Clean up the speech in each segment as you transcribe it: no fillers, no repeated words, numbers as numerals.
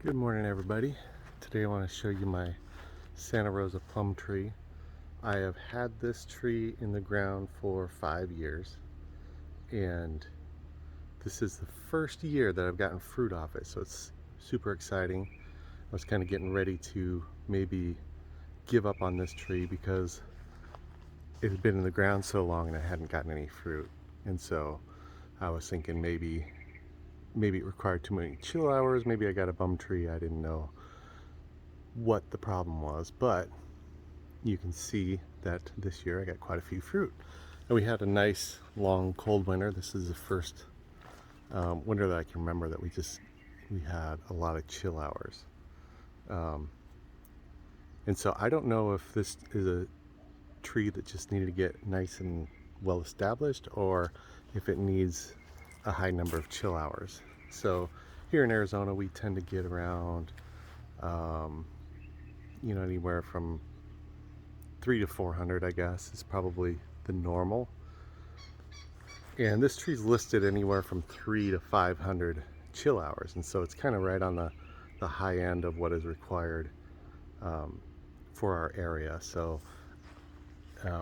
Good morning, everybody. Today I want to show you my Santa Rosa plum tree. I have had this tree in the ground for 5 years, and this is the first year that I've gotten fruit off it, so it's super exciting. I was kind of getting ready to maybe give up on this tree because it had been in the ground so long and I hadn't gotten any fruit, and so I was thinking maybe it required too many chill hours. Maybe I got a bum tree. I didn't know what the problem was, but you can see that this year I got quite a few fruit. And we had a nice long cold winter. This is the first winter that I can remember that we had a lot of chill hours. And so I don't know if this is a tree that just needed to get nice and well established, or if it needs a high number of chill hours. So here in Arizona we tend to get around anywhere from 300 to 400, I guess, is probably the normal. And this tree's listed anywhere from 300 to 500 chill hours, and so it's kind of right on the high end of what is required for our area. So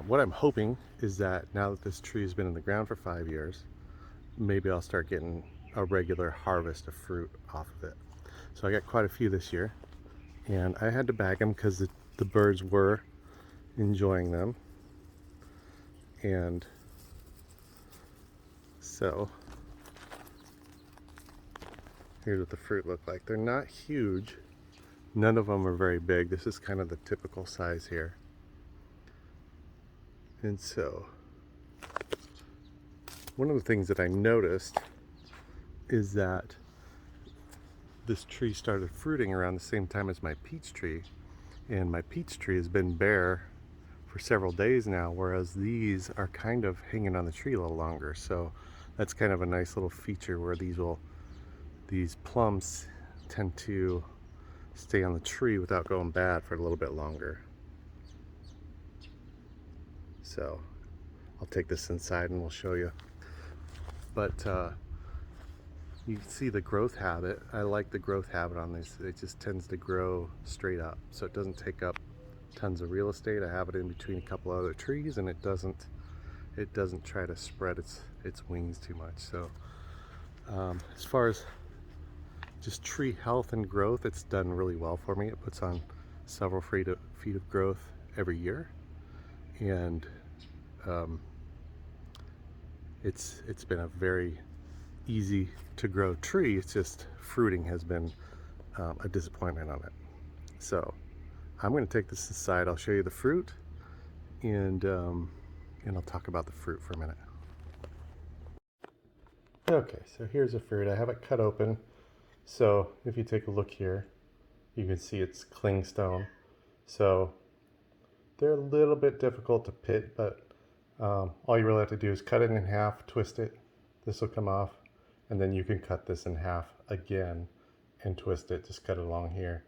what I'm hoping is that now that this tree has been in the ground for 5 years, maybe I'll start getting a regular harvest of fruit off of it. So I got quite a few this year, and I had to bag them because the birds were enjoying them. And so here's what the fruit look like. They're not huge. None of them are very big. This is kind of the typical size here. And so one of the things that I noticed is that this tree started fruiting around the same time as my peach tree, and my peach tree has been bare for several days now, whereas these are kind of hanging on the tree a little longer. So that's kind of a nice little feature where these plums tend to stay on the tree without going bad for a little bit longer. So I'll take this inside and we'll show you. But you can see the growth habit. I like the growth habit on this. It just tends to grow straight up, so it doesn't take up tons of real estate. I have it in between a couple other trees, and it doesn't try to spread its wings too much. So as far as just tree health and growth, it's done really well for me. It puts on several feet of growth every year, and it's been a very easy to grow tree. It's just fruiting has been a disappointment on it. So I'm going to take this aside. I'll show you the fruit, and I'll talk about the fruit for a minute. Okay, so here's the fruit. I have it cut open. So if you take a look here, you can see it's clingstone. So they're a little bit difficult to pit, but all you really have to do is cut it in half, twist it. This will come off, and then you can cut this in half again and twist it. Just cut it along here,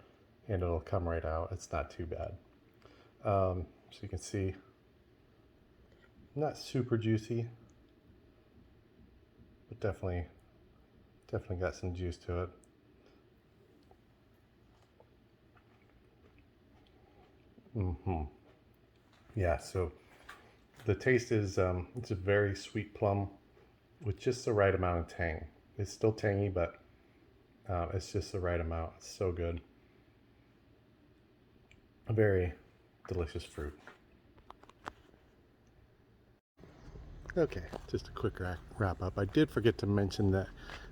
and it'll come right out. It's not too bad. So you can see, not super juicy, but definitely got some juice to it. Yeah, so the taste is it's a very sweet plum with just the right amount of tang. It's still tangy, but it's just the right amount. It's so good. A very delicious fruit. Okay, just a quick wrap up. I did forget to mention that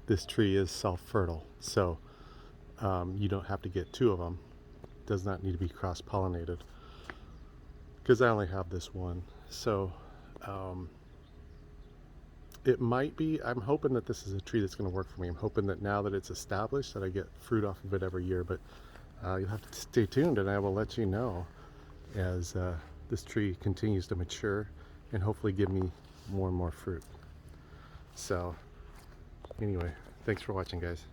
this tree is self-fertile, so you don't have to get 2 of them. It does not need to be cross-pollinated, because I only have this one. So it might be, I'm hoping that this is a tree that's going to work for me. I'm hoping that now that it's established that I get fruit off of it every year, but you'll have to stay tuned, and I will let you know as this tree continues to mature and hopefully give me more and more fruit. So anyway, thanks for watching, guys.